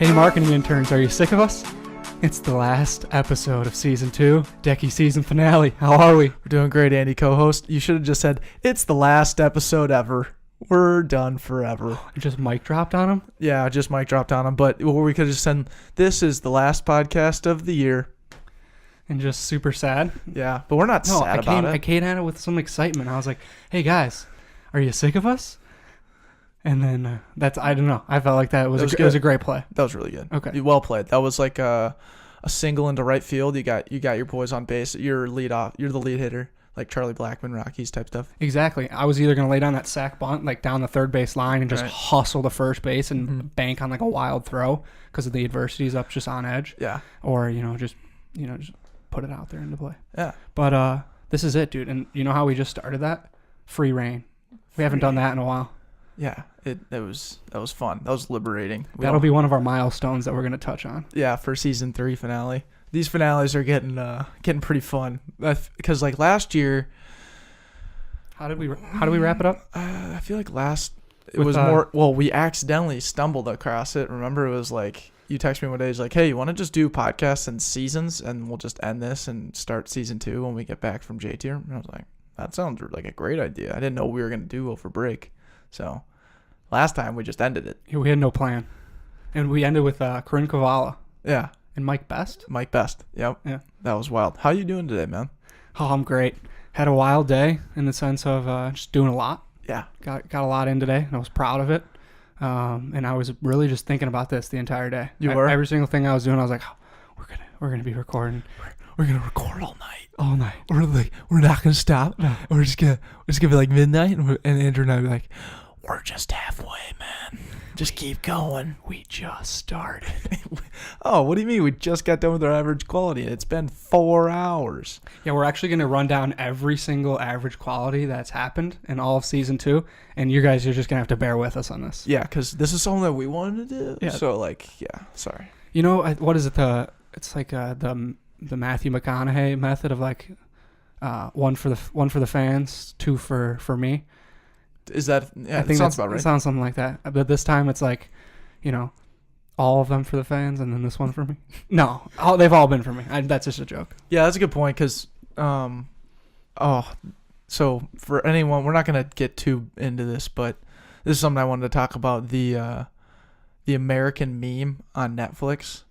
Hey, marketing interns, are you sick of us? It's the last episode of Season 2, Decky season finale. How are we? We're doing great, Andy, co-host. You should have just said, it's the last episode ever. We're done forever. Just mic dropped on him? Yeah, just mic dropped on him. But we could have just said, this is the last podcast of the year. And just super sad? Yeah, but we're not sad about it. I came at it with some excitement. I was like, hey, guys, are you sick of us? And then I don't know. I felt like it was a great play. That was really good. Okay. Well played. That was like a single into right field. You got your boys on base. You're the lead hitter, like Charlie Blackmon, Rockies type stuff. Exactly. I was either going to lay down that sack bunt like down the third base line and just hustle to first base and bank on like a wild throw because of the adversities up just on edge. Yeah. Or, just put it out there into play. Yeah. But this is it, dude. And you know how we just started that? Free reign. We haven't done that in a while. Yeah, that was fun. That was liberating. That'll be one of our milestones that we're going to touch on. Yeah, for season 3 finale. These finales are getting pretty fun because like last year. How did we wrap it up? I feel like we accidentally stumbled across it. Remember, it was like you texted me one day. It's like, hey, you want to just do podcasts and seasons, and we'll just end this and start season 2 when we get back from J tier. And I was like, that sounds like a great idea. I didn't know what we were gonna do over break, so. Last time, we just ended it. Yeah, we had no plan. And we ended with Corinne Kavala. Yeah. And Mike Best. Mike Best. Yep. Yeah. That was wild. How you doing today, man? Oh, I'm great. Had a wild day in the sense of just doing a lot. Yeah. Got a lot in today, and I was proud of it. And I was really just thinking about this the entire day. You were? Every single thing I was doing, I was like, oh, we're gonna be recording. We're gonna record all night. All night. We're not gonna stop. No. We're just gonna be like midnight, and Andrew and I will be like, we're just halfway, man. Just keep going. We just started. Oh, what do you mean? We just got done with our average quality. It's been 4 hours. Yeah, we're actually going to run down every single average quality that's happened in all of season 2. And you guys are just going to have to bear with us on this. Yeah, because this is something that we wanted to do. Yeah. So, sorry. You know, what is it? It's like the Matthew McConaughey method of like one for the fans, 2 for me. Is that? Yeah, I think it sounds about right. It sounds something like that. But this time it's like, all of them for the fans, and then this one for me. No, they've all been for me. That's just a joke. Yeah, that's a good point. Because, so for anyone, we're not gonna get too into this, but this is something I wanted to talk about the American Meme on Netflix.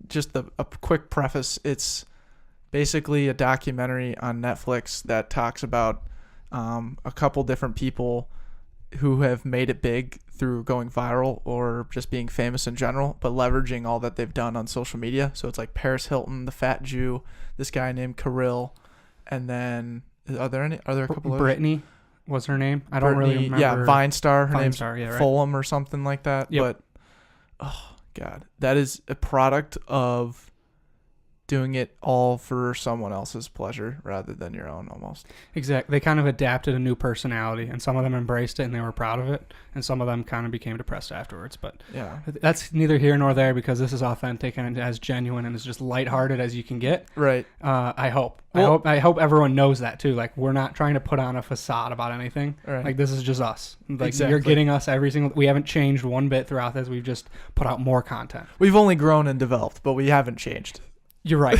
Just a quick preface. It's basically a documentary on Netflix that talks about a couple different people who have made it big through going viral or just being famous in general, but leveraging all that they've done on social media. So it's like Paris Hilton, the Fat Jew, this guy named Kirill, and then are there a couple others? Brittany was her name. I don't really remember. Yeah, Vine Star. Her name's right. Fulham or something like that. Yep. But oh god, that is a product of doing it all for someone else's pleasure rather than your own, almost. Exactly. They kind of adapted a new personality, and some of them embraced it and they were proud of it, and some of them kind of became depressed afterwards. But yeah, that's neither here nor there because this is authentic and as genuine and as just lighthearted as you can get. Right. I hope. Well, I hope everyone knows that too. Like, we're not trying to put on a facade about anything. Right. Like, this is just us. Like, exactly. You're getting us every single. We haven't changed one bit throughout this. We've just put out more content. We've only grown and developed, but we haven't changed. You're right.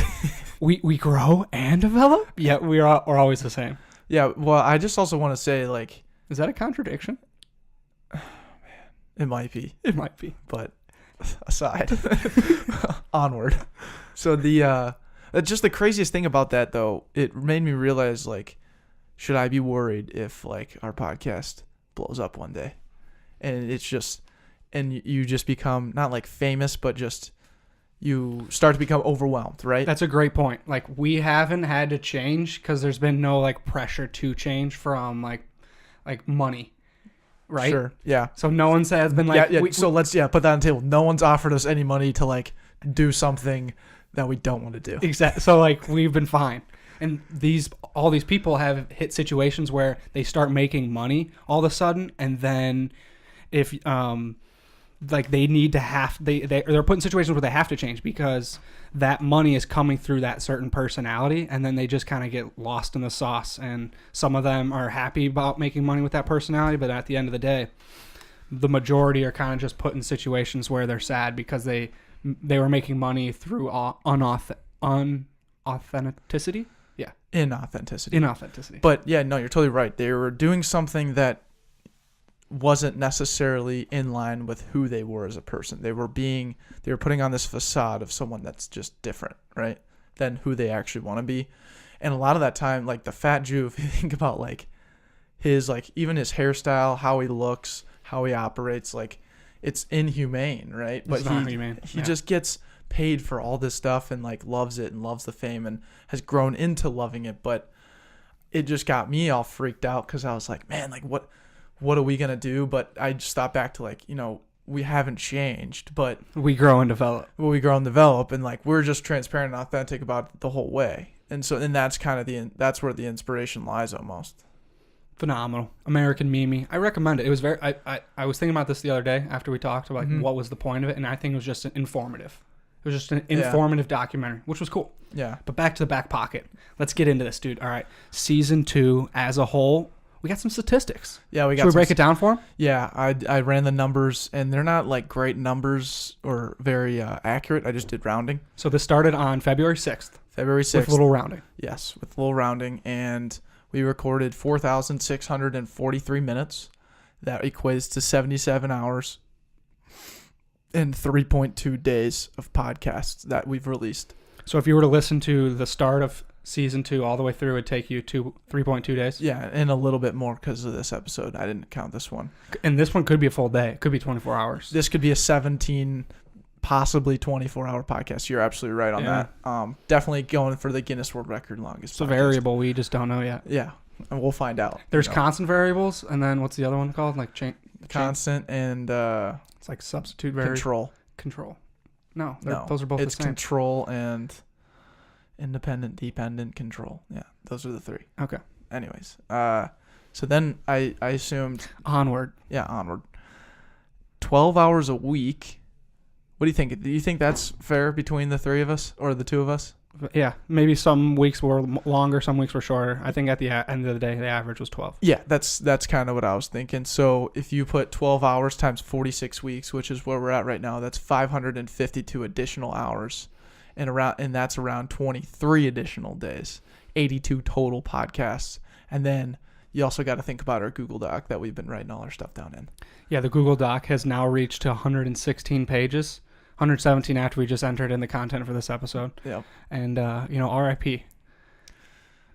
we grow and develop. Yeah, we're always the same. Yeah. Well, I just also want to say, like, is that a contradiction? Man, it might be. It might be. But aside, onward. So just the craziest thing about that, though, it made me realize, like, should I be worried if like our podcast blows up one day, and you just become not like famous, but just. You start to become overwhelmed, right? That's a great point. Like, we haven't had to change because there's been no like pressure to change from like money, right? Sure. Yeah. So no one's has been like. Yeah. So let's put that on the table. No one's offered us any money to like do something that we don't want to do. Exactly. So like we've been fine, and all these people have hit situations where they start making money all of a sudden, and then if like they need to they're put in situations where they have to change because that money is coming through that certain personality, and then they just kind of get lost in the sauce. And some of them are happy about making money with that personality, but at the end of the day, the majority are kind of just put in situations where they're sad because they were making money through unauthenticity. Yeah. Inauthenticity. But yeah, no, you're totally right. They were doing something that wasn't necessarily in line with who they were as a person. They were putting on this facade of someone that's just different, right, than who they actually want to be. And a lot of that time, like the Fat Jew, if you think about like his, like even his hairstyle, how he looks, how he operates, like it's inhumane, right? But he just gets paid for all this stuff and like loves it and loves the fame and has grown into loving it. But it just got me all freaked out because I was like, man, like what are we gonna do? But I just thought back to like, we haven't changed, but we grow and develop. And like we're just transparent and authentic about it the whole way. And so, that's kind of that's where the inspiration lies almost. Phenomenal. American Mimi. I recommend it. It was I was thinking about this the other day after we talked about what was the point of it, and I think it was just informative. It was just an informative documentary, which was cool. Yeah. But back to the Backpocket. Let's get into this, dude. All right. Season 2 as a whole, we got some statistics. Yeah, Should we break it down for them? Yeah, I ran the numbers, and they're not like great numbers or very accurate. I just did rounding. So this started on February 6th. With a little rounding. Yes, with a little rounding, and we recorded 4,643 minutes. That equates to 77 hours and 3.2 days of podcasts that we've released. So if you were to listen to the start of season 2 all the way through, it'd take you 3.2 days? Yeah, and a little bit more because of this episode. I didn't count this one. And this one could be a full day. It could be 24 hours. This could be a 17, possibly 24-hour podcast. You're absolutely right on that. Definitely going for the Guinness World Record longest It's a variable. We just don't know yet. Yeah, and we'll find out. There's constant variables, and then what's the other one called? Like constant and... it's like substitute variable. Control. No, those are both the same. It's control and independent, dependent, control. Yeah, those are the three. Okay. Anyways, so then I assumed... Onward. Yeah, onward. 12 hours a week. What do you think? Do you think that's fair between the three of us or the two of us? Yeah, maybe some weeks were longer, some weeks were shorter. I think at the end of the day, the average was 12. Yeah, that's kind of what I was thinking. So if you put 12 hours times 46 weeks, which is where we're at right now, that's 552 additional hours, and that's around 23 additional days, 82 total podcasts, and then you also got to think about our Google Doc that we've been writing all our stuff down in. Yeah, the Google Doc has now reached 116 pages. 117 after we just entered in the content for this episode. Yep. And, RIP.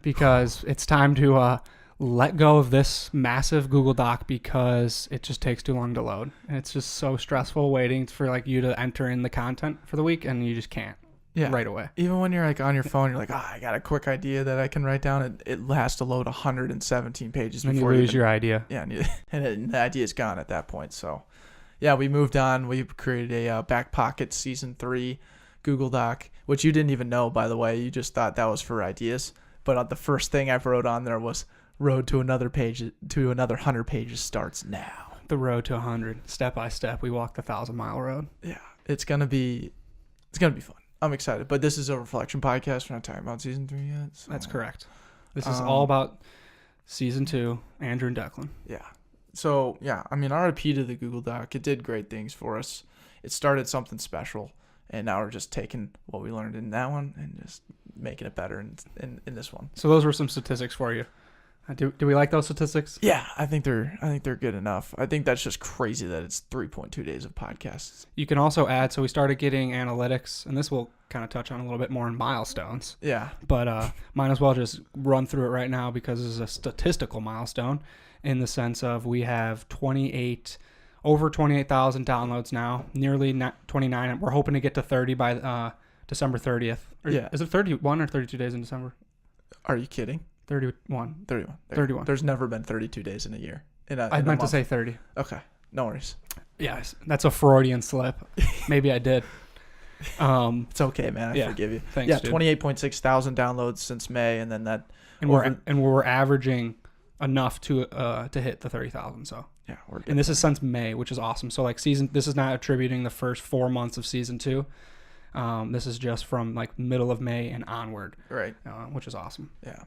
Because it's time to let go of this massive Google Doc because it just takes too long to load. And it's just so stressful waiting for like you to enter in the content for the week, and you just can't right away. Even when you're like on your phone, you're like, I got a quick idea that I can write down. It has to load 117 pages before you lose your idea. Yeah, and the idea is gone at that point, so... Yeah, we moved on. We created a Backpocket Season 3 Google Doc, which you didn't even know, by the way. You just thought that was for ideas. But the first thing I wrote on there was road to another 100 pages starts now. The road to 100, step by step. We walk the 1,000-mile road. Yeah, it's gonna be fun. I'm excited. But this is a reflection podcast. We're not talking about Season 3 yet. So. That's correct. This is all about Season 2, Andrew and Declan. Yeah. So, yeah, I mean, RIP to the Google Doc. It did great things for us. It started something special, and now we're just taking what we learned in that one and just making it better in this one. So those were some statistics for you. Do we like those statistics? Yeah, I think they're good enough. I think that's just crazy that it's 3.2 days of podcasts. You can also add, so we started getting analytics, and this will kind of touch on a little bit more in milestones. Yeah. But might as well just run through it right now because it's a statistical milestone. In the sense of we have over 28,000 downloads now, nearly 29. We're hoping to get to 30 by December 30th. Is it 31 or 32 days in December? Are you kidding? 31. 31. There's never been 32 days in a year. I meant to say 30. Okay. No worries. Yes. That's a Freudian slip. Maybe I did. It's okay, man. I forgive you. Thanks, yeah, dude. 28.6 thousand downloads since May, and then that. And we're averaging enough to hit the 30,000. So yeah, and this is since May, which is awesome. So like this is not attributing the first 4 months of season 2. This is just from like middle of May and onward, right? Which is awesome. Yeah.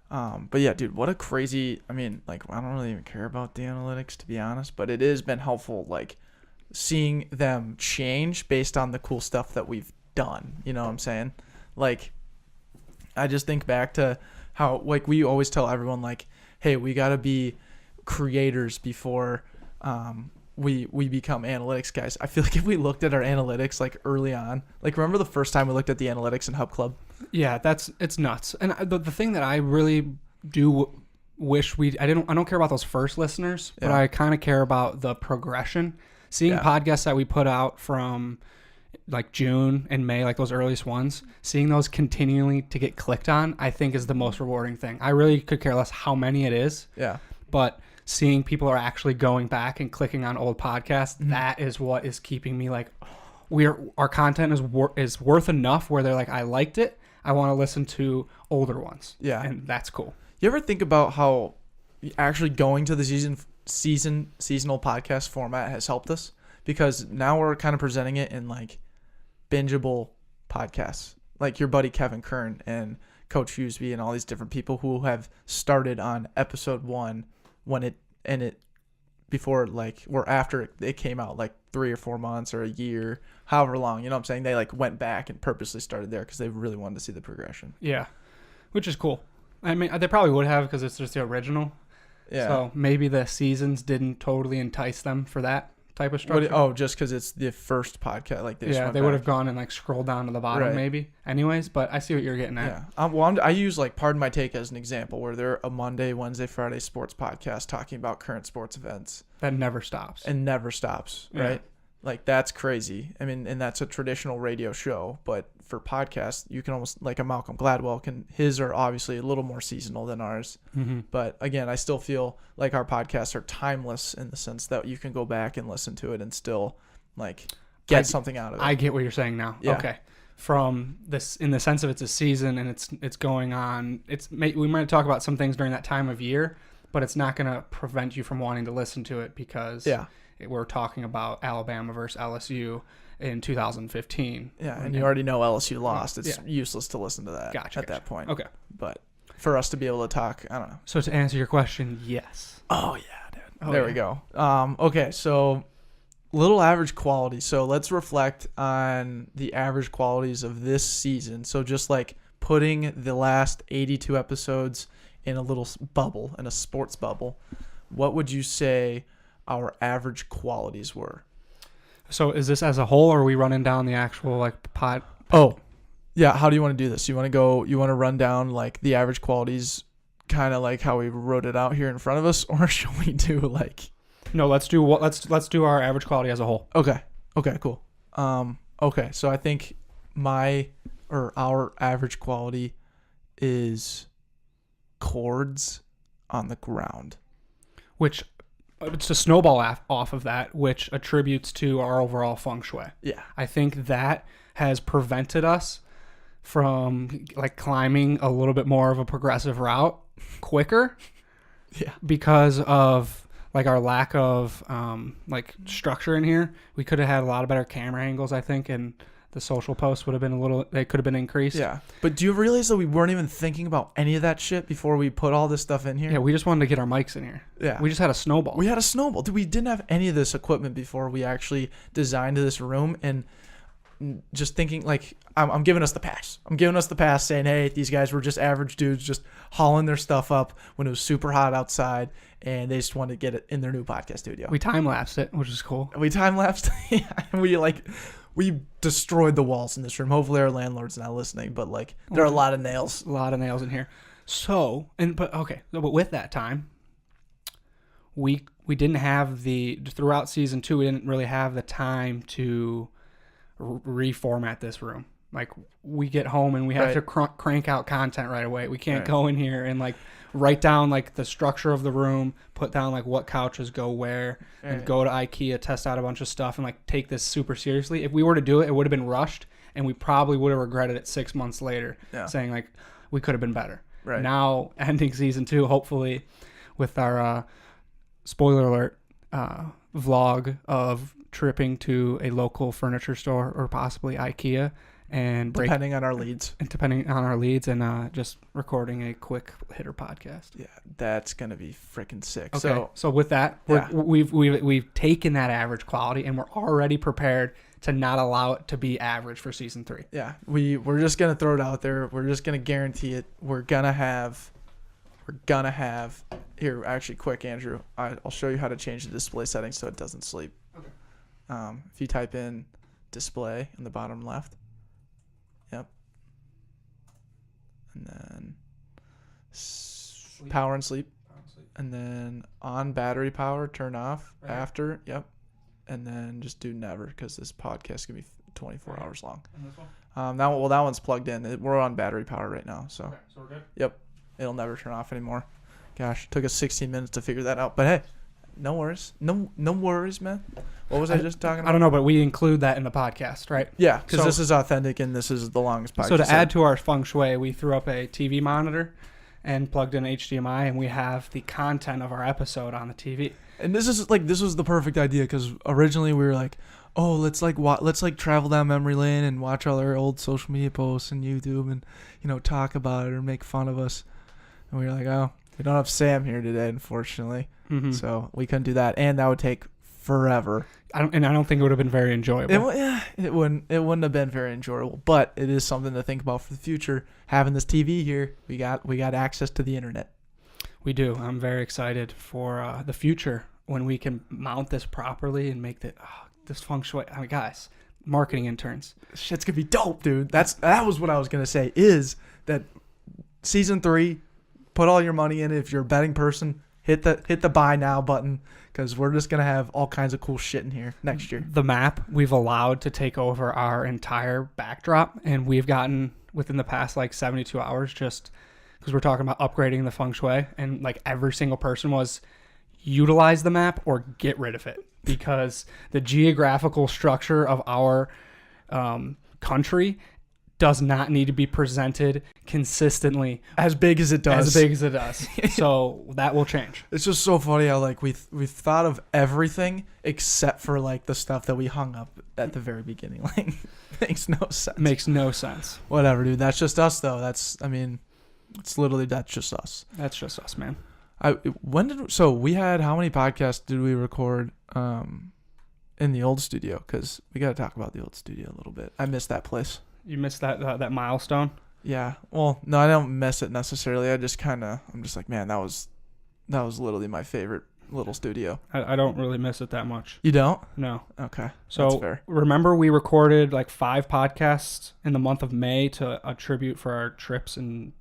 But yeah, dude, what a crazy, I mean, like, I don't really even care about the analytics, to be honest, but it has been helpful, like, seeing them change based on the cool stuff that we've done. You know what I'm saying? Like, I just think back to how, like, we always tell everyone, like, hey, we got to be creators before we become analytics guys. I feel like if we looked at our analytics, like, early on, like, remember the first time we looked at the analytics in Hub Club? Yeah, it's nuts. And the thing that I really do wish I don't care about those first listeners, but I kind of care about the progression. Seeing podcasts that we put out from like June and May, like those earliest ones, seeing those continually to get clicked on, I think is the most rewarding thing. I really could care less how many it is. Yeah. But seeing people are actually going back and clicking on old podcasts, that is what is keeping me like, our content is worth enough where they're like, I liked it, I want to listen to older ones. Yeah. And that's cool. You ever think about how actually going to the seasonal podcast format has helped us? Because now we're kind of presenting it in like bingeable podcasts, like your buddy Kevin Kern and Coach Fuseby and all these different people who have started on episode 1 before, like, or after it came out, like 3 or 4 months or a year, however long, you know what I'm saying? They like went back and purposely started there because they really wanted to see the progression. Yeah, which is cool. I mean, they probably would have because it's just the original. Yeah. So maybe the seasons didn't totally entice them for that type of structure. Just because it's the first podcast, like they would have gone and like scrolled down to the bottom maybe. Anyways, but I see what you're getting at. Yeah. I use like Pardon My Take as an example, where they're a Monday, Wednesday, Friday sports podcast talking about current sports events. That never stops. Right? Yeah. Like, that's crazy. I mean, and that's a traditional radio show, but for podcasts, you can almost, like a Malcolm Gladwell, his are obviously a little more seasonal than ours. Mm-hmm. But again, I still feel like our podcasts are timeless in the sense that you can go back and listen to it and still like get something out of it. I get what you're saying now. Yeah. Okay. From this, in the sense of it's a season and it's going on, we might talk about some things during that time of year, but it's not going to prevent you from wanting to listen to it because we're talking about Alabama versus LSU in 2015. Yeah, and you already know LSU lost. It's useless to listen to that at that point. Okay. But for us to be able to talk, I don't know. So to answer your question, yes. Oh, yeah, dude. There we go. Okay, so little average quality. So let's reflect on the average qualities of this season. So just like putting the last 82 episodes in a little bubble, in a sports bubble, what would you say our average qualities were? So is this as a whole, or are we running down the actual like pod? Oh, yeah. How do you want to do this? You want to run down like the average qualities, kind of like how we wrote it out here in front of us, or should we do like? No, let's do our average quality as a whole. Okay, cool. Okay, so I think our average quality is chords on the ground, which it's a snowball off of that, which attributes to our overall feng shui. Yeah. I think that has prevented us from like climbing a little bit more of a progressive route quicker. Yeah. Because of like our lack of like structure in here. We could have had a lot of better camera angles, I think, and the social posts would have been they could have been increased. Yeah. But do you realize that we weren't even thinking about any of that shit before we put all this stuff in here? Yeah, we just wanted to get our mics in here. Yeah. We just had a snowball. Dude, we didn't have any of this equipment before we actually designed this room, and just thinking like I'm giving us the pass. I'm giving us the pass saying, hey, these guys were just average dudes just hauling their stuff up when it was super hot outside, and they just wanted to get it in their new podcast studio. We time-lapsed it, which is cool. We time-lapsed? Yeah. We destroyed the walls in this room. Hopefully our landlord's not listening, but like there are a lot of nails. A lot of nails in here. But with that time, we didn't have throughout season 2, we didn't really have the time to reformat this room. Like, we get home and we have to crank out content right away. We can't go in here and like write down like the structure of the room, put down like what couches go where, and go to IKEA, test out a bunch of stuff, and like take this super seriously. If we were to do it, it would have been rushed, and we probably would have regretted it 6 months later, saying like we could have been better. Right. Now, ending season 2, hopefully, with our spoiler alert vlog of tripping to a local furniture store or possibly IKEA and depending on our leads, and just recording a quick hitter podcast. Yeah, that's gonna be freaking sick. Okay. So with that, we've taken that average quality, and we're already prepared to not allow it to be average for season 3. Yeah, we're just gonna throw it out there. We're just gonna guarantee it. We're gonna have. Here, actually, quick, Andrew. I'll show you how to change the display settings so it doesn't sleep. Okay. If you type in display in the bottom left. Yep. And then power and sleep. And then on battery power, turn off after. Yep. And then just do never, because this podcast can be 24 hours long. And this one? That one's plugged in. We're on battery power right now. So we're good? Yep. It'll never turn off anymore. Gosh, it took us 16 minutes to figure that out. But hey, no worries. No worries, man. What was I just talking about? I don't know, but we include that in the podcast, right? Yeah, because this is authentic and this is the longest podcast. So to add to our feng shui, we threw up a TV monitor and plugged in HDMI, and we have the content of our episode on the TV. And this was the perfect idea, because originally we were like, oh, let's travel down memory lane and watch all our old social media posts and YouTube and talk about it or make fun of us. And we were like, oh, we don't have Sam here today, unfortunately. Mm-hmm. So we couldn't do that, and that would take forever. I don't think it would have been very enjoyable. It wouldn't have been very enjoyable, but it is something to think about for the future. Having this TV here, we got access to the internet. We do. I'm very excited for the future when we can mount this properly and make this feng shui. I mean, guys, marketing interns. Shit's gonna be dope, dude. That was what I was gonna say. Is that season 3? Put all your money in it. If you're a betting person, hit the buy now button, because we're just gonna have all kinds of cool shit in here next year. The map we've allowed to take over our entire backdrop, and we've gotten within the past 72 hours, just because we're talking about upgrading the feng shui, and every single person was utilize the map or get rid of it, because the geographical structure of our country does not need to be presented consistently as big as it does. So that will change. It's just so funny how we've thought of everything except for the stuff that we hung up at the very beginning. Makes no sense. Whatever, dude. That's just us, though. That's just us. That's just us, man. We had, how many podcasts did we record in the old studio? Because we got to talk about the old studio a little bit. I miss that place. You missed that milestone? Yeah. Well, no, I don't miss it necessarily. I'm just like, man, that was literally my favorite little studio. I don't really miss it that much. You don't? No. Okay. So that's fair. Remember we recorded 5 podcasts in the month of May to attribute for our trips in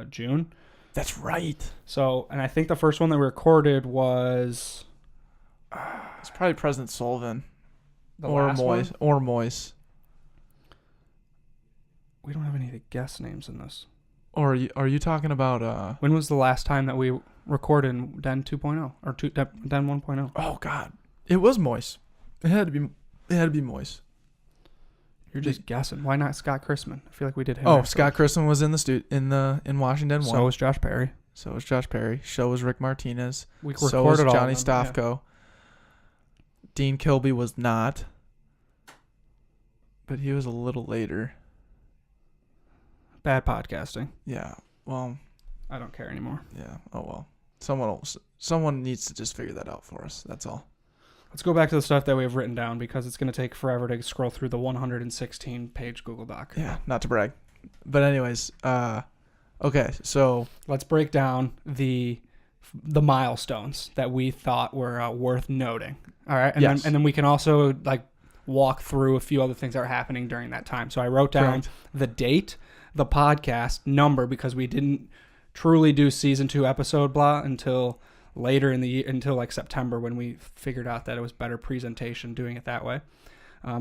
June? That's right. So, and I think the first one that we recorded was... it's probably President Sullivan. Or Moise. We don't have any of the guest names in this. Or are you talking about... When was the last time that we recorded Den 2.0 or Den 1.0? Oh, God. It was Moise. It had to be Moise. You're just guessing. Why not Scott Christman? I feel like we did him. Oh, Scott Christman was in the in Washington 1. So was Josh Perry. So was Rick Martinez. We so was Johnny Stofko. Yeah. Dean Kilby was not. But he was a little later. Bad podcasting. Yeah. Well, I don't care anymore. Yeah. Oh well. Someone needs to just figure that out for us. That's all. Let's go back to the stuff that we have written down, because it's going to take forever to scroll through the 116-page Google Doc. Yeah, not to brag. But anyways, okay, so let's break down the milestones that we thought were worth noting. All right, and then we can also walk through a few other things that are happening during that time. So I wrote down the date, the podcast number, because we didn't truly do season 2 episode blah until later in the year, until September, when we figured out that it was better presentation doing it that way.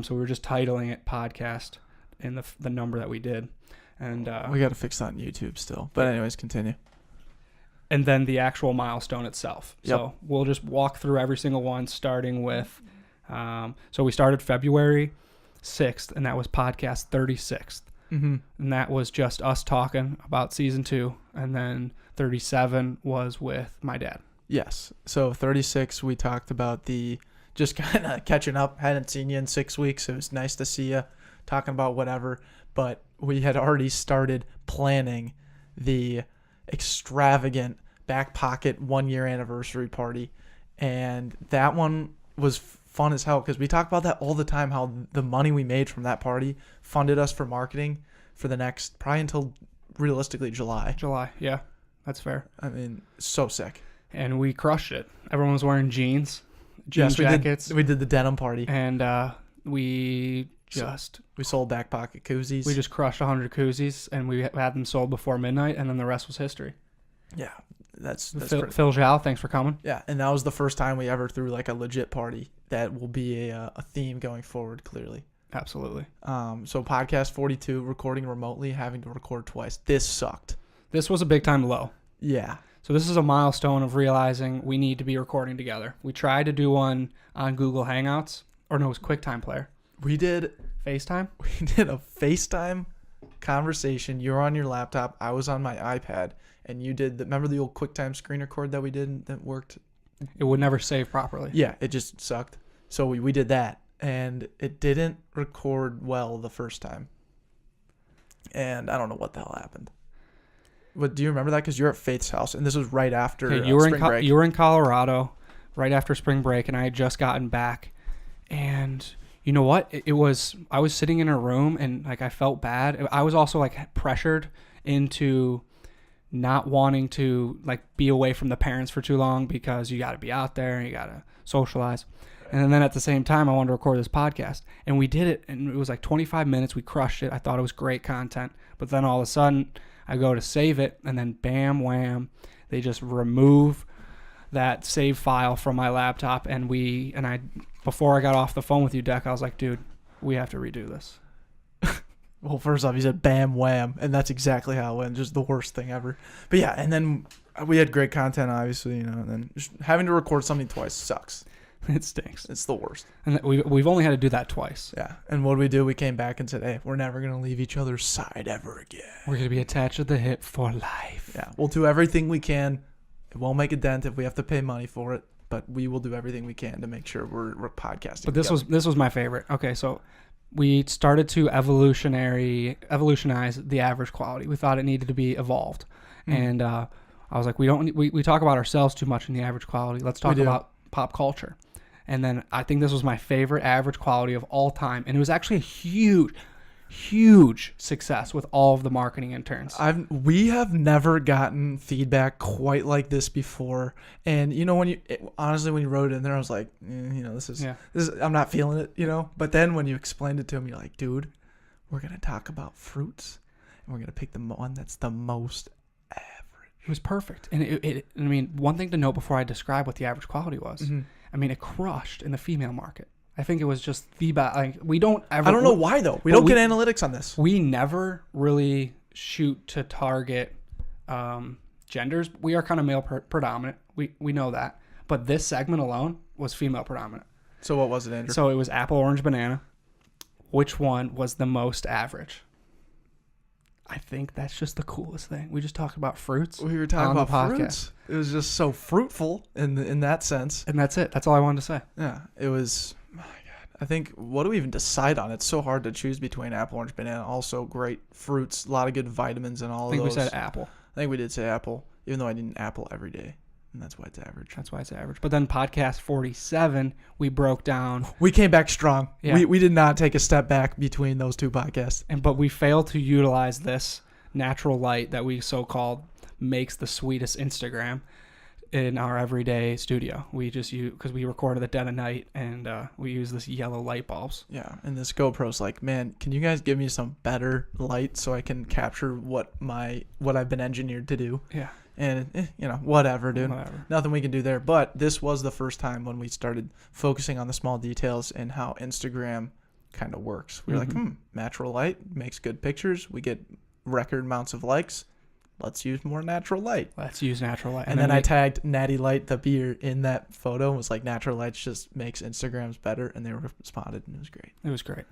So we were just titling it podcast in the number that we did. And we got to fix that on YouTube still. But anyways, continue. And then the actual milestone itself. Yep. So we'll just walk through every single one, starting with, so we started February 6th, and that was podcast 36th. Mm-hmm. And that was just us talking about season 2. And then 37 was with my dad. Yes. So 36, we talked about just kind of catching up. Hadn't seen you in 6 weeks. It was nice to see you. talking about whatever, but we had already started planning the extravagant Backpocket 1-year anniversary party, and that one was fun as hell because we talk about that all the time, how the money we made from that party funded us for marketing for the next, probably until realistically July. Yeah, that's fair. I mean, so sick. And we crushed it. Everyone was wearing jeans Yes, jackets. we did the denim party. And we sold Backpocket koozies. We just crushed 100 koozies, and we had them sold before midnight, and then the rest was history. Yeah, that's Phil Zhao, thanks for coming. Yeah, and that was the first time we ever threw like a legit party. That will be a theme going forward, clearly. Absolutely. So podcast 42, recording remotely, having to record twice. This sucked. This was a big time low. Yeah. So this is a milestone of realizing we need to be recording together. We tried to do one on Google Hangouts, or no, it was QuickTime Player. We did FaceTime. We did a FaceTime conversation. You were on your laptop. I was on my iPad, and you did. Remember the old QuickTime screen record that we did that worked? It would never save properly. Yeah, it just sucked. So we did that, and it didn't record well the first time. And I don't know what the hell happened. But do you remember that? Because you're at Faith's house, and this was right after spring break. You were in Colorado right after spring break, and I had just gotten back. And you know what? I was sitting in a room, and like I felt bad. I was also like pressured into not wanting to like be away from the parents for too long because you got to be out there and you got to socialize. And then at the same time, I wanted to record this podcast, and we did it, and it was like 25 minutes. We crushed it. I thought it was great content, but then all of a sudden, I go to save it, and then bam, wham, they just remove that save file from my laptop, and before I got off the phone with you, Deck, I was like, dude, we have to redo this. Well, first off, he said bam, wham, and that's exactly how it went. Just the worst thing ever. But yeah, and then we had great content, obviously, and then just having to record something twice sucks. It stinks. It's the worst. And we've only had to do that twice. Yeah. And what did we do? We came back and said, hey, we're never going to leave each other's side ever again. We're going to be attached at the hip for life. Yeah. We'll do everything we can. It won't make a dent if we have to pay money for it, but we will do everything we can to make sure we're podcasting. But this was my favorite. Okay, so we started to evolutionize the average quality. We thought it needed to be evolved. Mm-hmm. And I was like, we talk about ourselves too much in the average quality. Let's talk about pop culture. And then I think this was my favorite average quality of all time. And it was actually a huge success with all of the marketing interns. We have never gotten feedback quite like this before. And, you know, when you wrote it in there, I was like, this is, I'm not feeling it, But then when you explained it to him, you're like, dude, we're going to talk about fruits. And we're going to pick the one that's the most average. It was perfect. And one thing to note before I describe what the average quality was, mm-hmm. It crushed in the female market. I think it was just the best. Like, we don't ever. I don't know why though. We don't get analytics on this. We never really shoot to target genders. We are kind of male predominant. We know that. But this segment alone was female predominant. So what was it, Andrew? So it was apple, orange, banana. Which one was the most average? I think that's just the coolest thing. We just talked about fruits. We were talking about fruits. It was just so fruitful in that sense. And that's it. That's all I wanted to say. Yeah, it was. My God, I think. What do we even decide on? It's so hard to choose between apple, orange, banana. Also, great fruits. A lot of good vitamins and all of those. I think we said apple. I think we did say apple, even though I didn't apple every day. And that's why it's average. But then podcast 47, we broke down. We came back strong. Yeah. We did not take a step back between those two podcasts. But we failed to utilize this natural light that we so-called makes the sweetest Instagram in our everyday studio. We just use, because we recorded at dead of night, and we use this yellow light bulbs. Yeah, and this GoPro's like, man, can you guys give me some better light so I can capture what I've been engineered to do? Yeah. And, whatever, dude. Whatever. Nothing we can do there. But this was the first time when we started focusing on the small details and how Instagram kind of works. We were like, natural light makes good pictures. We get record amounts of likes. Let's use more natural light. And then I tagged Natty Light, the beer, in that photo and was like, natural light just makes Instagrams better. And they responded, and it was great.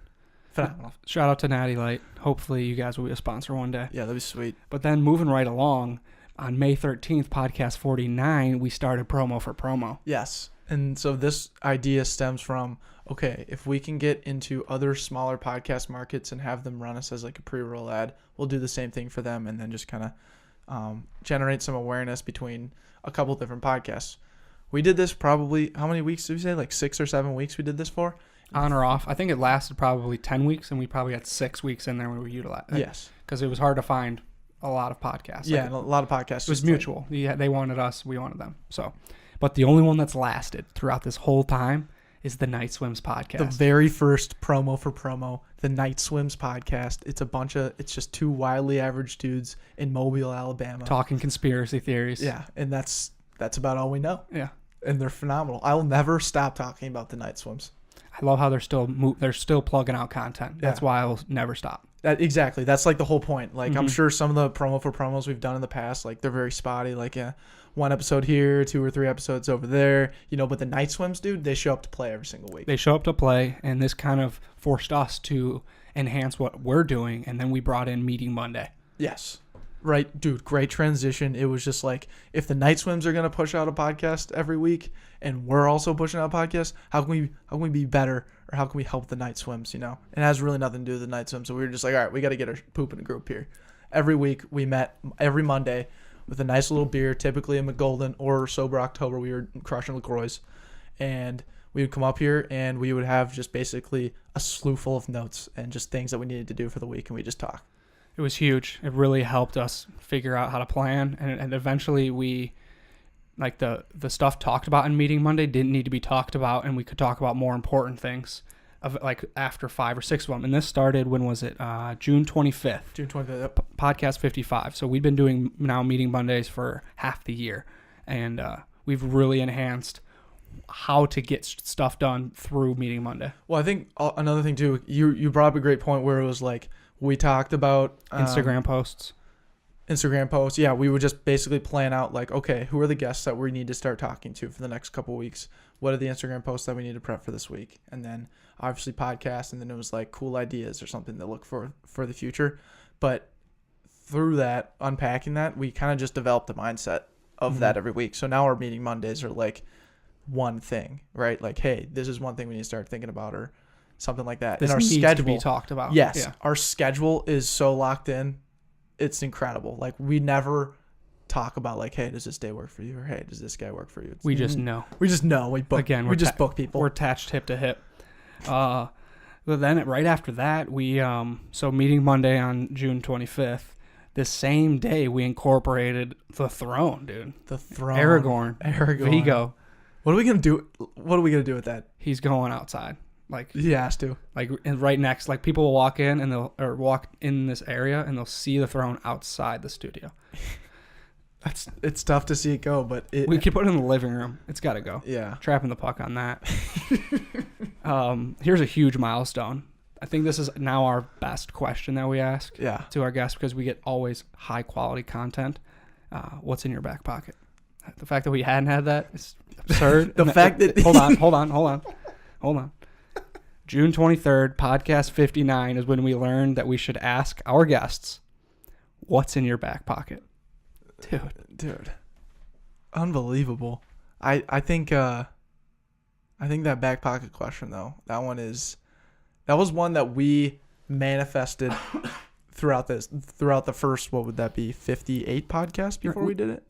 Phenomenal. Shout out to Natty Light. Hopefully you guys will be a sponsor one day. Yeah, that'd be sweet. But then moving right along, on May 13th, podcast 49, we started promo for promo. Yes. And so this idea stems from, okay, if we can get into other smaller podcast markets and have them run us as like a pre-roll ad, we'll do the same thing for them and then just kind of generate some awareness between a couple different podcasts. We did this probably, how many weeks did we say? Like 6 or 7 weeks we did this for? On or off. I think it lasted probably 10 weeks, and we probably had 6 weeks in there where we utilized it. Yes. Because it was hard to find a lot of podcasts. Yeah, and a lot of podcasts. It was mutual. Yeah, they wanted us, we wanted them. So, but the only one that's lasted throughout this whole time is the Night Swims podcast. The very first promo, the Night Swims podcast. It's just two wildly average dudes in Mobile, Alabama. Talking conspiracy theories. Yeah, and that's about all we know. Yeah. And they're phenomenal. I will never stop talking about the Night Swims. I love how they're still plugging out content. That's why I'll never stop. Exactly. That's like the whole point. Like, Mm-hmm. I'm sure some of the promos we've done in the past, like they're very spotty. Like, one episode here, 2 or 3 episodes over there. But the Night Swims, dude, they show up to play every single week. They show up to play, and this kind of forced us to enhance what we're doing, and then we brought in Meeting Monday. Yes. Right, dude, great transition. It was just like, if the Night Swims are going to push out a podcast every week and we're also pushing out podcasts, how can we be better, or how can we help the Night Swims, It has really nothing to do with the Night Swims. So we were just like, all right, we got to get our poop in a group here. Every week we met every Monday with a nice little beer, typically a McGolden or Sober October. We were crushing LaCroix, and we would come up here and we would have just basically a slew full of notes and just things that we needed to do for the week, and we just talk. It was huge. It really helped us figure out how to plan, and eventually we, like the stuff talked about in Meeting Monday didn't need to be talked about, and we could talk about more important things of like after 5 or 6 of them. And this started, when was it? June 25th. June 25th. Yep. Podcast 55. So we've been doing now Meeting Mondays for half the year, and we've really enhanced how to get stuff done through Meeting Monday. Well, I think another thing too, you brought up a great point where it was like, we talked about Instagram posts. Yeah, we would just basically plan out like, okay, who are the guests that we need to start talking to for the next couple of weeks? What are the Instagram posts that we need to prep for this week? And then obviously podcast, and then it was like cool ideas or something to look for the future. But through that, unpacking that, we kind of just developed a mindset of that every week. So now our Meeting Mondays are like one thing, right? Like, hey, this is one thing we need to start thinking about, or something like that. This and our needs schedule to be talked about. Yes, Yeah. Our schedule is so locked in. It's incredible. Like, we never talk about like, hey, does this day work for you? Or hey, does this guy work for you? We just know. We just know. We book. Again, we just book people. We're attached hip to hip. But then right after that, we so Meeting Monday on June 25th. The same day we incorporated the Throne, dude. The Throne. Aragorn. Vigo. What are we gonna do? What are we gonna do with that? He's going outside. Like, he has to. Like, and right next, like, people will walk in and walk in this area and they'll see the Throne outside the studio. It's tough to see it go, but we could put it in the living room. It's got to go. Yeah. Trapping the puck on that. Here's a huge milestone. I think this is now our best question that we ask to our guests, because we get always high quality content. What's in your back pocket? The fact that we hadn't had that is absurd. Hold on. June 23rd, podcast 59 is when we learned that we should ask our guests, what's in your back pocket? Dude. Unbelievable. I think that back pocket question though, that was one that we manifested throughout the first, what would that be, 58 podcasts before we did it?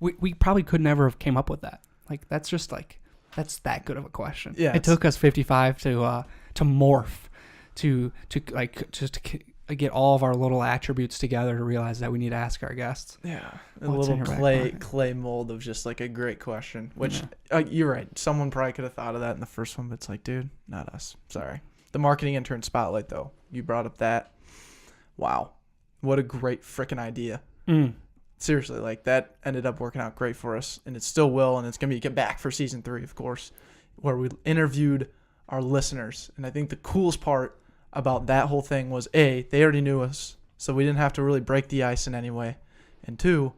We probably could never have came up with that. Like, that's just like, that's that good of a question. Yeah, it took us 55 to morph to get all of our little attributes together to realize that we need to ask our guests. Yeah, a little clay mold of just like a great question. Which you're right. Someone probably could have thought of that in the first one, but it's like, dude, not us. Sorry. The marketing intern spotlight though. You brought up that. Wow, what a great freaking idea. Seriously, like, that ended up working out great for us, and it still will, and it's going to get back for season 3, of course, where we interviewed our listeners. And I think the coolest part about that whole thing was, A, they already knew us, so we didn't have to really break the ice in any way. And 2,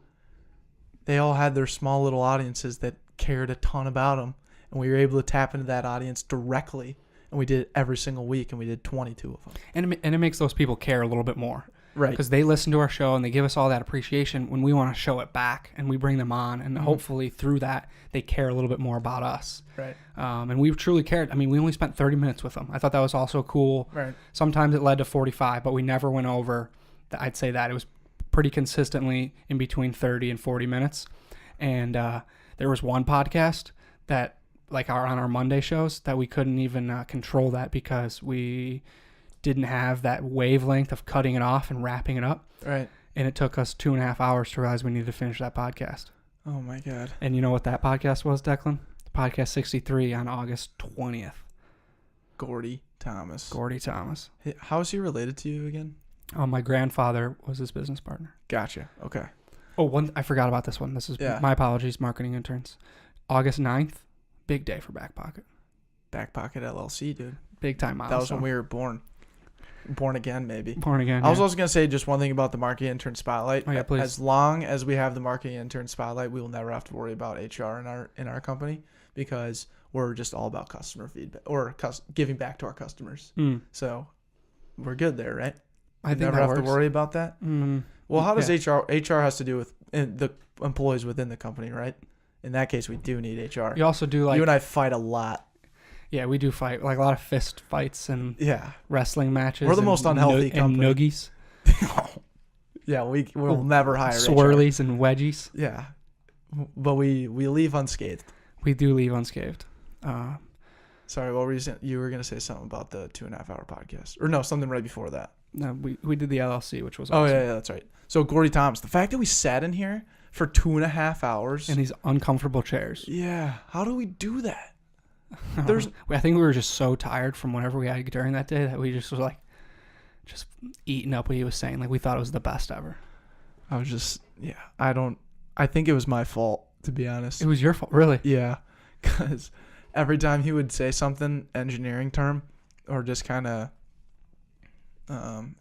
they all had their small little audiences that cared a ton about them, and we were able to tap into that audience directly, and we did it every single week, and we did 22 of them. And it makes those people care a little bit more. Right. Because they listen to our show and they give us all that appreciation when we want to show it back, and we bring them on, and hopefully through that they care a little bit more about us. Right. And we truly cared. I mean, we only spent 30 minutes with them. I thought that was also cool. Right. Sometimes it led to 45, but we never went over. I'd say that it was pretty consistently in between 30 and 40 minutes. And there was one podcast that, like on our Monday shows, that we couldn't even control that because we didn't have that wavelength of cutting it off and wrapping it up. Right. And it took us 2.5 hours to realize we needed to finish that podcast. Oh my God. And you know what that podcast was, Declan? Podcast 63 on August 20th. Gordy Thomas. Gordy Thomas. How is he related to you again? My grandfather was his business partner. Gotcha. Okay. Oh, I forgot about this one. This is my apologies, marketing interns. August 9th, big day for Backpocket. Backpocket LLC, dude. Big time milestone. That was when we were born. Born again, maybe. Born again. I was also going to say just one thing about the marketing intern spotlight. Oh, yeah, please. As long as we have the marketing intern spotlight, we will never have to worry about HR in our company, because we're just all about customer feedback or giving back to our customers. So we're good there, right? I think never that have works. to worry about that. Well, how does HR has to do with the employees within the company, right? In that case, we do need HR. You also do you and I fight a lot. Yeah, we do fight, like a lot of fist fights and wrestling matches. We're the most unhealthy company. And noogies. Yeah, we'll never hire swirlies HR. and wedgies. Yeah, but we leave unscathed. We do leave unscathed. Sorry, what were you saying? You were going to say something about the 2.5 hour podcast. Or no, something right before that. No, we did the LLC, which was awesome. Oh, yeah, that's right. So, Gordy Thomas, the fact that we sat in here for 2.5 hours. In these uncomfortable chairs. Yeah. How do we do that? I think we were just so tired from whatever we had during that day that we just was like, just eating up what he was saying. Like, we thought it was the best ever. I was just, I think it was my fault, to be honest. It was your fault, really? Yeah. Because every time he would say something, engineering term, or just kind of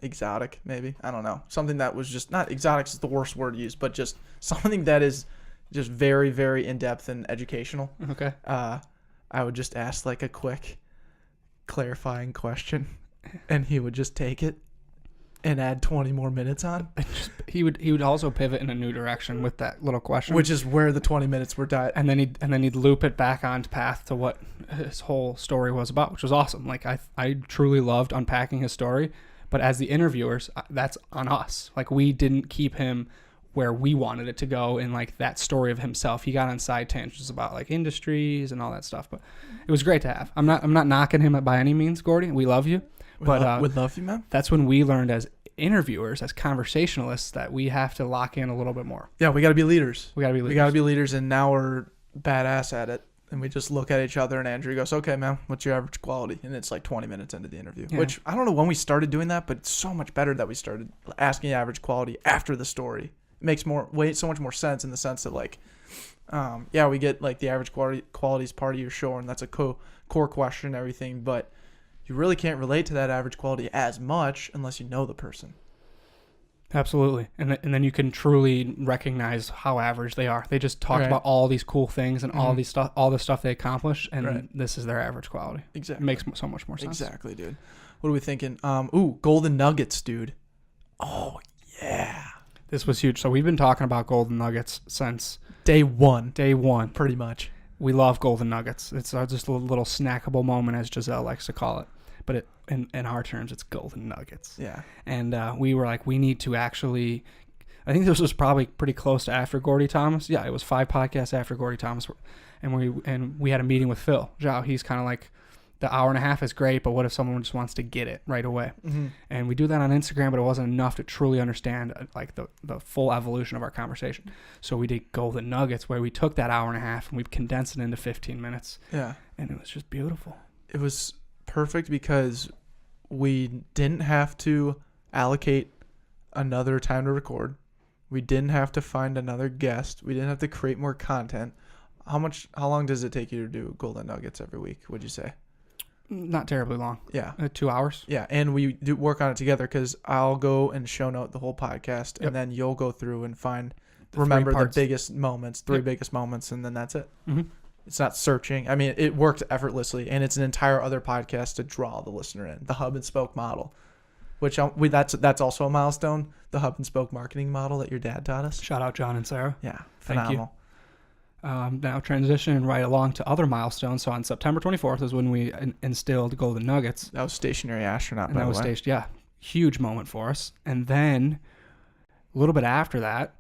exotic, maybe. I don't know. Something that was just, not exotic is the worst word used, but just something that is just very, very in-depth and educational. Okay. I would just ask like a quick clarifying question, and he would just take it and add 20 more minutes on. He would also pivot in a new direction with that little question, which is where the 20 minutes were died. And then he'd loop it back onto path to what his whole story was about, which was awesome. Like I truly loved unpacking his story, but as the interviewers, that's on us. Like, we didn't keep him where we wanted it to go in like that story of himself. He got on side tangents about like industries and all that stuff, but it was great to have. I'm not knocking him by any means, Gordy. We love you. We love you, man. That's when we learned as interviewers, as conversationalists, that we have to lock in a little bit more. Yeah, we got to be leaders. We got to be leaders, and now we're badass at it. And we just look at each other, and Andrew goes, "Okay, man, what's your average quality?" And it's like 20 minutes into the interview, which I don't know when we started doing that, but it's so much better that we started asking average quality after the story. It makes so much more sense in the sense that like, we get like the average quality is part of your show, and that's a core question and everything, but you really can't relate to that average quality as much unless you know the person. Absolutely. And then you can truly recognize how average they are. They just talked about all these cool things and all the stuff they accomplished, and this is their average quality. Exactly. It makes so much more sense. Exactly, dude. What are we thinking? Golden Nuggets, dude. Oh, yeah. This was huge. So we've been talking about Golden Nuggets since day one. Pretty much. We love Golden Nuggets. It's just a little snackable moment, as Giselle likes to call it. But in our terms, it's Golden Nuggets. Yeah. And we were like, we need to actually, I think this was probably pretty close to after Gordy Thomas. Yeah, it was 5 podcasts after Gordy Thomas. And we had a meeting with Phil Zhao. He's kind of like, the hour and a half is great, but what if someone just wants to get it right away? Mm-hmm. And we do that on Instagram, but it wasn't enough to truly understand like the full evolution of our conversation. So we did Golden Nuggets, where we took that hour and a half and we've condensed it into 15 minutes. Yeah. And it was just beautiful. It was perfect because we didn't have to allocate another time to record. We didn't have to find another guest. We didn't have to create more content. How long does it take you to do Golden Nuggets every week, would you say? Not terribly long. Yeah. 2 hours. Yeah, and we do work on it together because I'll go and show note the whole podcast, and then you'll go through and remember the biggest moments, 3 biggest moments, and then that's it. Mm-hmm. It's not searching. I mean, it worked effortlessly, and it's an entire other podcast to draw the listener in, the hub and spoke model. which that's also a milestone. The hub and spoke marketing model that your dad taught us. Shout out John and Sarah. Yeah, Thank you. phenomenal. Now transitioning right along to other milestones. So on September 24th is when we instilled Golden Nuggets. That was stationary astronaut. And by that the was way. staged. Yeah, huge moment for us. And then a little bit after that,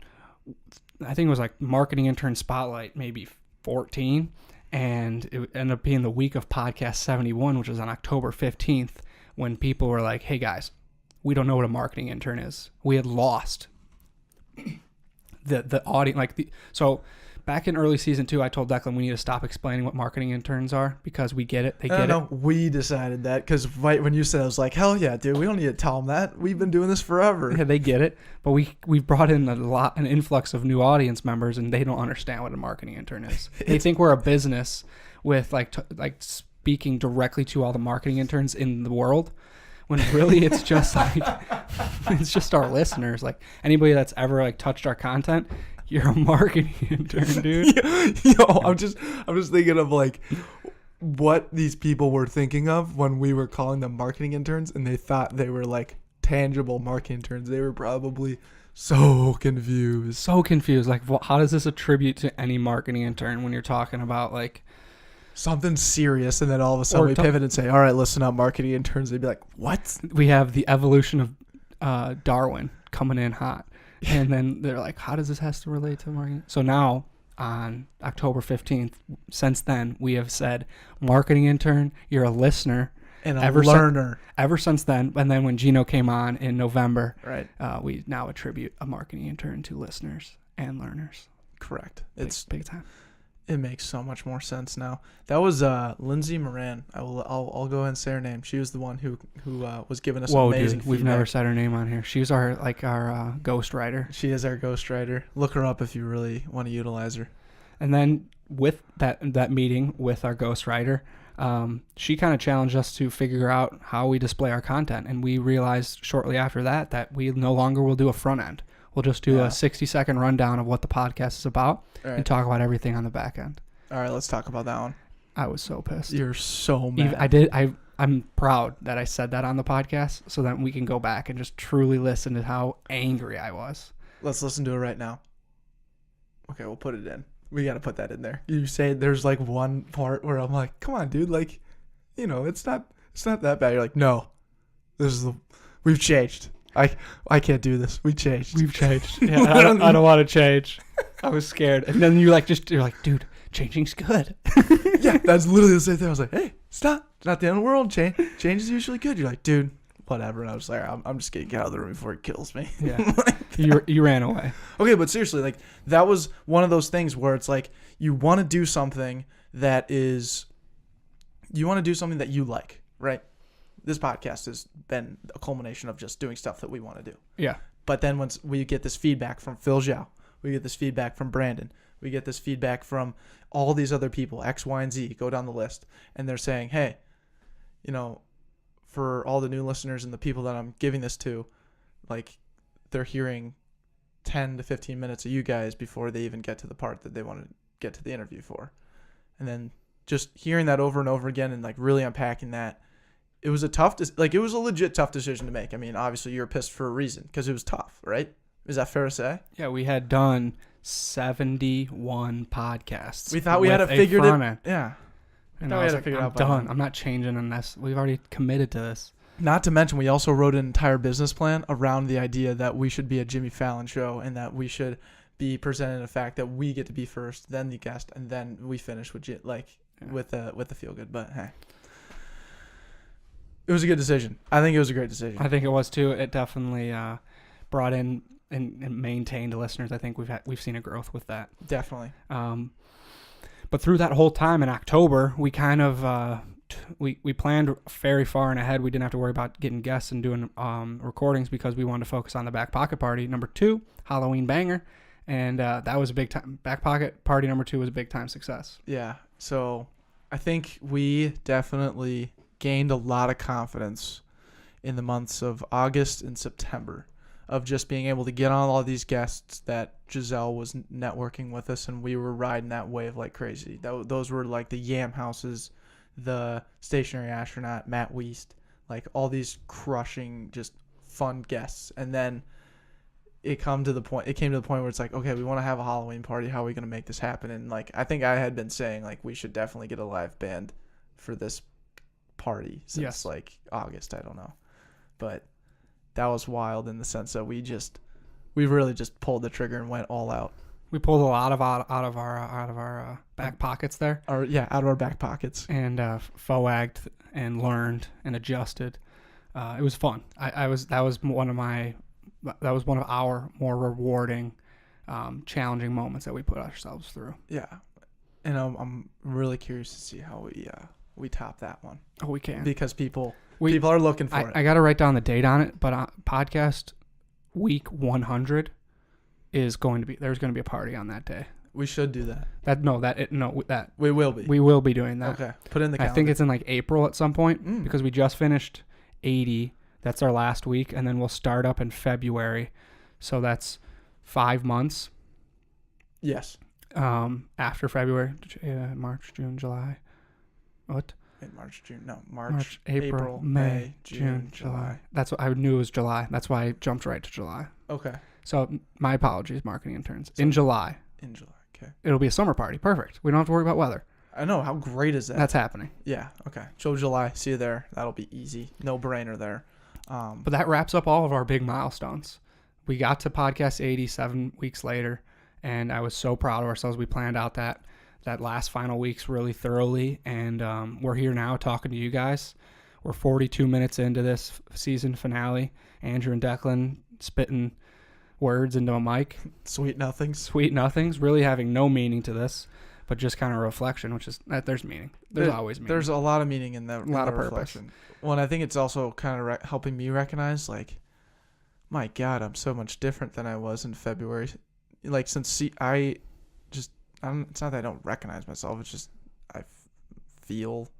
I think it was like marketing intern spotlight, maybe 14. And it ended up being the week of podcast 71, which was on October 15th, when people were like, hey guys, we don't know what a marketing intern is. We had lost the audience. So back in early season 2, I told Declan we need to stop explaining what marketing interns are because we get it. They get it. We decided that because right when you said it, I was like, hell yeah, dude, we don't need to tell them that. We've been doing this forever. Yeah, they get it. But we brought in an influx of new audience members, and they don't understand what a marketing intern is. They think we're a business with like speaking directly to all the marketing interns in the world, when really it's just like it's just our listeners. Like anybody that's ever like touched our content, you're a marketing intern, dude. Yo, I'm just thinking of like what these people were thinking of when we were calling them marketing interns, and they thought they were like tangible marketing interns. They were probably so confused. So confused. Like, how does this attribute to any marketing intern when you're talking about like something serious, and then all of a sudden we pivot and say, all right, listen up, marketing interns. They'd be like, what? We have the evolution of Darwin coming in hot. And then they're like, how does this have to relate to marketing? So now on October 15th, since then, we have said marketing intern, you're a listener. And a learner. Ever since then. And then when Gino came on in November, right, we now attribute a marketing intern to listeners and learners. Correct. It's big time. It makes so much more sense now. That was Lindsay Moran. I'll go ahead and say her name. She was the one who was giving us amazing dude, we've feedback. never said her name on here. She's our ghostwriter. She is our ghostwriter. Look her up if you really want to utilize her. And then with that meeting with our ghostwriter, she kind of challenged us to figure out how we display our content. And we realized shortly after that we no longer will do a front end. We'll just do a 60-second rundown of what the podcast is about and talk about everything on the back end. All right, let's talk about that one. I was so pissed. You're so mad. I'm proud that I said that on the podcast so that we can go back and just truly listen to how angry I was. Let's listen to it right now. Okay, we'll put it in. We got to put that in there. You say there's like one part where I'm like, come on, dude. Like, you know, it's not that bad. You're like, no, we've changed. I can't do this. We've changed. Yeah, I don't want to change. I was scared. And then you're like, dude, changing's good. Yeah, that's literally the same thing. I was like, hey, stop. It's not the end of the world. Change is usually good. You're like, dude, whatever. And I was like, I'm just getting out of the room before it kills me. Yeah. You ran away. Okay, but seriously, like that was one of those things where it's like you want to do something that you like, right? This podcast has been a culmination of just doing stuff that we want to do. Yeah. But then once we get this feedback from Phil Zhao, we get this feedback from Brandon, we get this feedback from all these other people, X, Y, and Z, go down the list, and they're saying, hey, you know, for all the new listeners and the people that I'm giving this to, like, they're hearing 10 to 15 minutes of you guys before they even get to the part that they want to get to the interview for. And then just hearing that over and over again and, like, really unpacking that, it was it was a legit tough decision to make. I mean, obviously you're pissed for a reason because it was tough, right? Is that fair to say? Yeah, we had done 71 podcasts. We thought we had it figured it. Yeah. And I was like, I'm done. I'm not changing unless we've already committed to this. Not to mention, we also wrote an entire business plan around the idea that we should be a Jimmy Fallon show and that we should be presenting the fact that we get to be first, then the guest, and then we finish with with the feel good. But hey. It was a good decision. I think it was a great decision. I think it was too. It definitely brought in and maintained listeners. I think we've seen a growth with that. Definitely. But through that whole time in October, we kind of we planned very far and ahead. We didn't have to worry about getting guests and doing recordings because we wanted to focus on the Backpocket Party #2, Halloween banger, and that was a big time. Backpocket Party #2 was a big time success. Yeah. So I think we definitely gained a lot of confidence in the months of August and September of just being able to get on all these guests that Giselle was networking with us, and we were riding that wave like crazy. Those were like the Yam Houses, the Stationary Astronaut, Matt Weist, like all these crushing, just fun guests, and then it came to the point where it's like, okay, we want to have a Halloween party. How are we going to make this happen? And like, I think I had been saying like we should definitely get a live band for this party since like August. I don't know, but that was wild in the sense that we really just pulled the trigger and went all out. We pulled a lot of out of our back pockets there. Out of our back pockets. And foagged and learned and adjusted. It was fun. That was one of our more rewarding, challenging moments that we put ourselves through. Yeah, and I'm really curious to see how we top that one. Oh, we can, because people are looking for it. I got to write down the date on it, but podcast week 100 is going to be, there's going to be a party on that day. We should do that. We will be doing that. Okay, put it in the calendar. I think it's in like April at some point because we just finished 80. That's our last week, and then we'll start up in February. So that's 5 months. Yes. After February, March, June, July. What? March, June. No, March, April, May, June, July. That's what I knew it was July. That's why I jumped right to July. Okay. So my apologies, marketing interns. In July. Okay. It'll be a summer party. Perfect. We don't have to worry about weather. I know. How great is that? That's happening. Yeah. Okay. So July. See you there. That'll be easy. No brainer there. But that wraps up all of our big milestones. We got to podcast 80 7 weeks later, and I was so proud of ourselves. We planned out that last final weeks really thoroughly, and we're here now talking to you guys. We're 42 minutes into this season finale. Andrew and Declan spitting words into a mic. Sweet nothings, really having no meaning to this, but just kind of reflection, which is that there's meaning. There's always meaning. There's a lot of meaning in that. A lot of reflection. Purpose. Well, and I think it's also kind of helping me recognize, like, my God, I'm so much different than I was in February. Like, it's not that I don't recognize myself. It's just I feel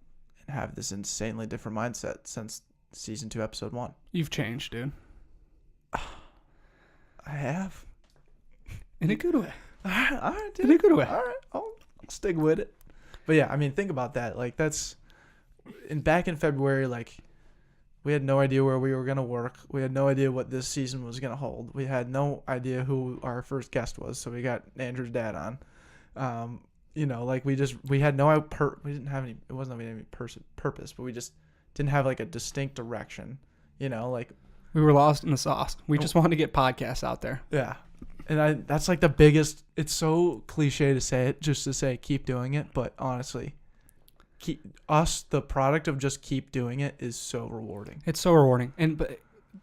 and have this insanely different mindset since season 2, episode 1. You've changed, dude. I have. In a good way. All right, dude. In a good way. All right, I'll stick with it. But yeah, I mean, think about that. Like, back in February, like, we had no idea where we were going to work. We had no idea what this season was going to hold. We had no idea who our first guest was, so we got Andrew's dad on. Like, we had no we didn't have any, it wasn't any purpose, but we just didn't have, like, a distinct direction, like. We were lost in the sauce. We just wanted to get podcasts out there. Yeah. And that's like the biggest, it's so cliche to say it, just to say keep doing it, but honestly, the product of just keep doing it is so rewarding. It's so rewarding. And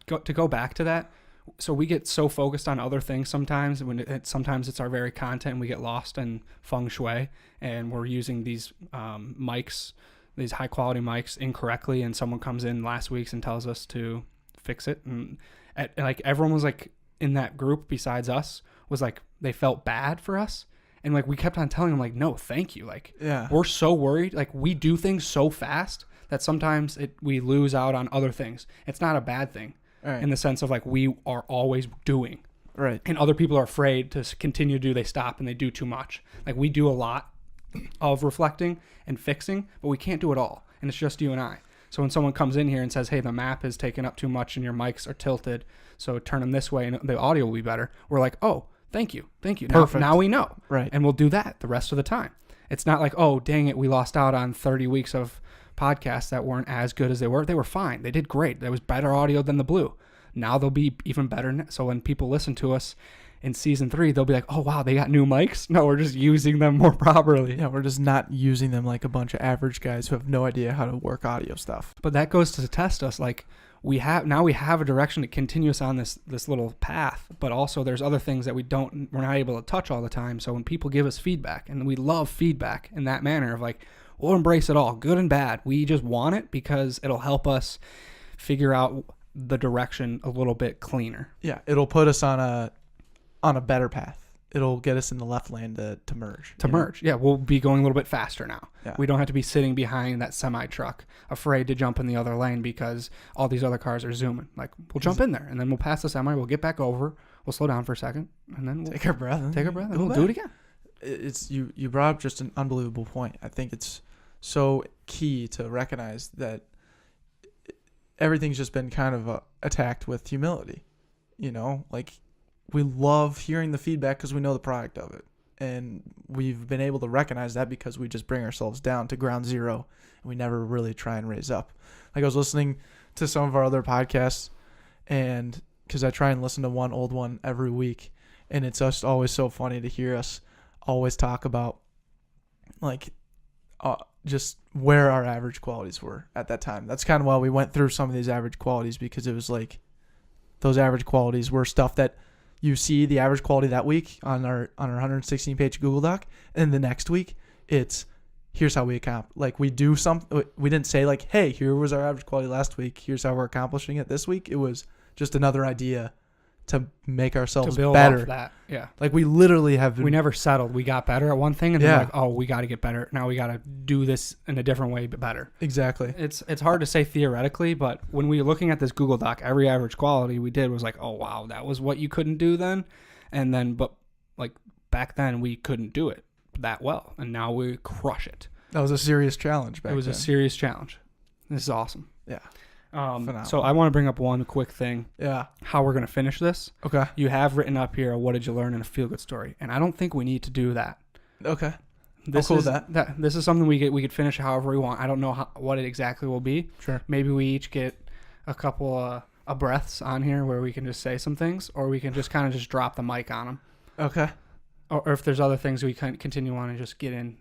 to go back to that, so we get so focused on other things sometimes. Sometimes it's our very content, and we get lost in feng shui, and we're using these mics, these high quality mics incorrectly, and someone comes in last week and tells us to fix it, and like everyone was like in that group besides us was like they felt bad for us, and like we kept on telling them like no thank you, like we're so worried, like we do things so fast that sometimes we lose out on other things. It's not a bad thing, right, in the sense of like we are always doing right, and other people are afraid to continue to do. They stop and they do too much. Like we do a lot of reflecting and fixing, but we can't do it all, and it's just you and I. So when someone comes in here and says, hey, the map is taking up too much and your mics are tilted, so turn them this way and the audio will be better, we're like, oh, thank you. Perfect. Now we know. Right. And we'll do that the rest of the time. It's not like, oh, dang it, we lost out on 30 weeks of podcasts that weren't as good as they were. They were fine. They did great. There was better audio than the blue. Now they'll be even better. So when people listen to us in season 3, they'll be like, oh, wow, they got new mics? No, we're just using them more properly. Yeah, we're just not using them like a bunch of average guys who have no idea how to work audio stuff. But that goes to test us. Like, we have a direction to continue us on this little path, but also there's other things that we're not able to touch all the time. So when people give us feedback, and we love feedback in that manner of like, we'll embrace it all, good and bad. We just want it because it'll help us figure out the direction a little bit cleaner. Yeah, it'll put us on a better path. It'll get us in the left lane to merge. Yeah, we'll be going a little bit faster now. Yeah. We don't have to be sitting behind that semi-truck afraid to jump in the other lane because all these other cars are zooming. Like, we'll jump in there, and then we'll pass the semi, we'll get back over, we'll slow down for a second, and then we'll take our breath, and we'll do it again. It's you brought up just an unbelievable point. I think it's so key to recognize that everything's just been kind of attacked with humility. Like we love hearing the feedback because we know the product of it. And we've been able to recognize that because we just bring ourselves down to ground zero and we never really try and raise up. Like I was listening to some of our other podcasts, and because I try and listen to one old one every week, and it's just always so funny to hear us always talk about like just where our average qualities were at that time. That's kind of why we went through some of these average qualities, because it was like those average qualities were stuff that you see the average quality that week on our 116-page Google Doc, and the next week it's here's how we accomplish. Like we do something. We didn't say like, hey, here was our average quality last week. Here's how we're accomplishing it this week. It was just another idea to make ourselves to build better. Off that. Yeah. Like we literally have been, we never settled. We got better at one thing, and then like, oh, we got to get better. Now we got to do this in a different way, but better. Exactly. It's hard to say theoretically, but when we were looking at this Google Doc, every average quality we did was like, oh wow, that was what you couldn't do then, and then but like back then we couldn't do it that well, and now we crush it. That was a serious challenge back then. It was a serious challenge. This is awesome. Yeah. So I want to bring up one quick thing. Yeah. How we're going to finish this. Okay. You have written up here, what did you learn in a feel-good story? And I don't think we need to do that. Okay. This cool is with that. This is something we could finish however we want. I don't know what it exactly will be. Sure. Maybe we each get a couple of breaths on here where we can just say some things, or we can just kind of just drop the mic on them. Okay. Or if there's other things we can continue on and just get in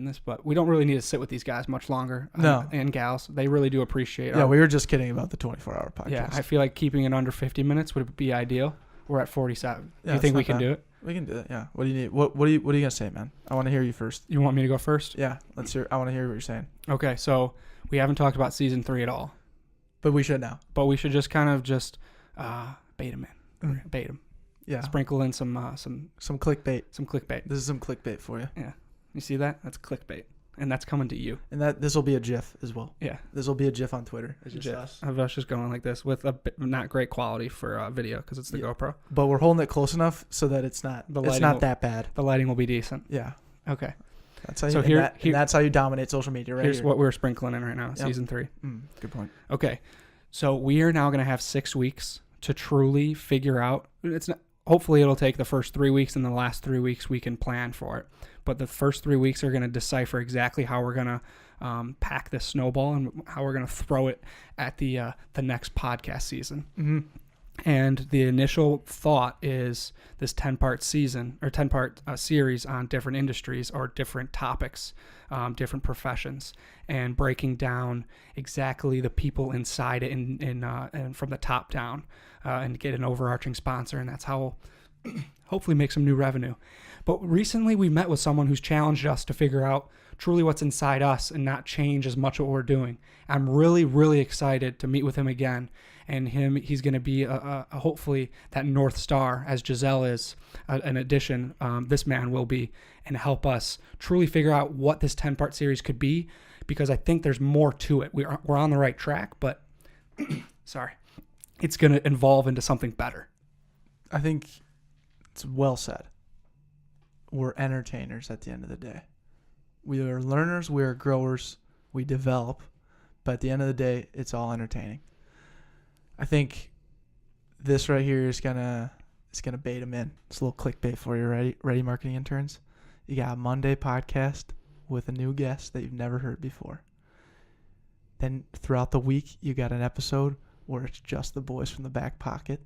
this, but we don't really need to sit with these guys much longer. No. And gals, they really do appreciate. Yeah, we were just kidding about the 24-hour podcast. Yeah, I feel like keeping it under 50 minutes would be ideal. We're at 47. Yeah, Do you think we can do it? We can do it. Yeah. What do you need? What are you gonna say, man? I want to hear you first. You want me to go first? Yeah. Let's hear. I want to hear what you're saying. Okay, so we haven't talked about season 3 at all, but we should now. But we should just kind of bait them in, bait them. Yeah. Sprinkle in some clickbait. Some clickbait. This is some clickbait for you. Yeah. You see that? That's clickbait. And that's coming to you. And this will be a GIF as well. Yeah. This will be a GIF on Twitter. It's just us. Of us just going like this with a not great quality for video because it's the GoPro. But we're holding it close enough so that it's not that bad. The lighting will be decent. Yeah. Okay. That's how you, that's how you dominate social media, right? Here's what we're sprinkling in right now, Yep. season 3. Good point. Okay. So we are now going to have 6 weeks to truly figure out. Hopefully it'll take the first 3 weeks, and the last 3 weeks we can plan for it. But the first 3 weeks are going to decipher exactly how we're going to pack this snowball and how we're going to throw it at the next podcast season. Mm-hmm. And the initial thought is this 10-part season or 10-part series on different industries or different topics, different professions, and breaking down exactly the people inside it and from the top down, and get an overarching sponsor. And that's how we'll hopefully make some new revenue. But recently we met with someone who's challenged us to figure out truly what's inside us and not change as much what we're doing. I'm really, really excited to meet with him again. And he's going to be hopefully that North Star, as Giselle is, an addition. This man will be, and help us truly figure out what this 10-part series could be, because I think there's more to it. We're on the right track, but sorry, it's going to evolve into something better. I think it's well said. We're entertainers at the end of the day. We are learners, we are growers, we develop, but at the end of the day, it's all entertaining. I think this right here is gonna bait them in. It's a little clickbait for you. Ready, marketing interns? You got a Monday podcast with a new guest that you've never heard before. Then throughout the week, you got an episode where it's just the boys from the Backpocket,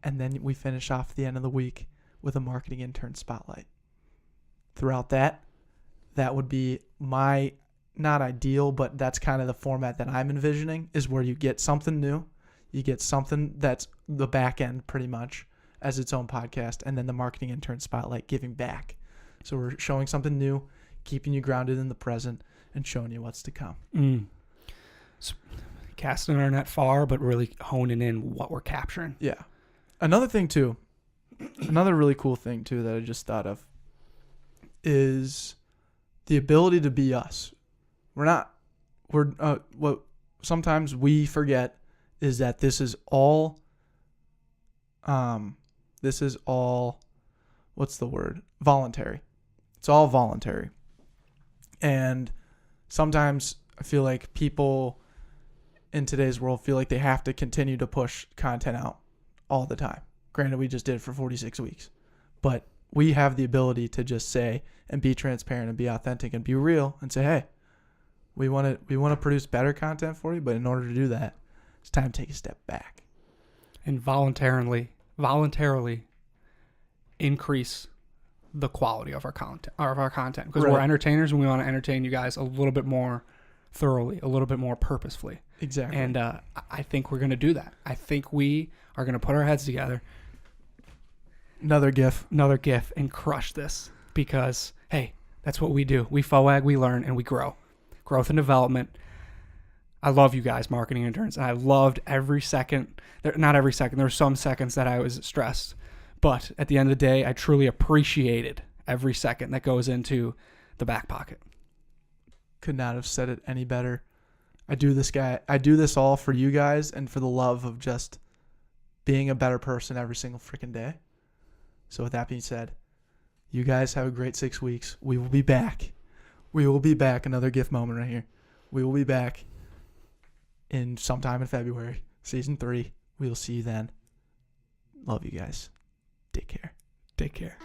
and then we finish off the end of the week with a marketing intern spotlight. Throughout that would be my, not ideal, but that's kind of the format that I'm envisioning, is where you get something new. You get something that's the back end pretty much as its own podcast, and then the marketing intern spotlight giving back. So we're showing something new, keeping you grounded in the present, and showing you what's to come. So, casting our net far, but really honing in what we're capturing. Yeah. Another really cool thing too that I just thought of is the ability to be us. What sometimes we forget is that this is all, what's the word? Voluntary. It's all voluntary. And sometimes I feel like people in today's world feel like they have to continue to push content out all the time. Granted, we just did it for 46 weeks. But we have the ability to just say and be transparent and be authentic and be real and say, hey, we want to produce better content for you, but in order to do that, it's time to take a step back. And voluntarily increase the quality of our content because we're entertainers and we want to entertain you guys a little bit more thoroughly, a little bit more purposefully. Exactly. And I think we're going to do that. I think we are going to put our heads together. Another GIF, and crush this because, hey, that's what we do. We FOAG, we learn, and we grow. Growth and development. I love you guys, marketing interns, and I loved every second. Not every second. There were some seconds that I was stressed. But at the end of the day, I truly appreciated every second that goes into the back pocket. Could not have said it any better. I do this all for you guys and for the love of just being a better person every single freaking day. So with that being said, you guys have a great 6 weeks. We will be back. Another GIF moment right here. We will be back in sometime in February, season 3. We will see you then. Love you guys. Take care. Take care.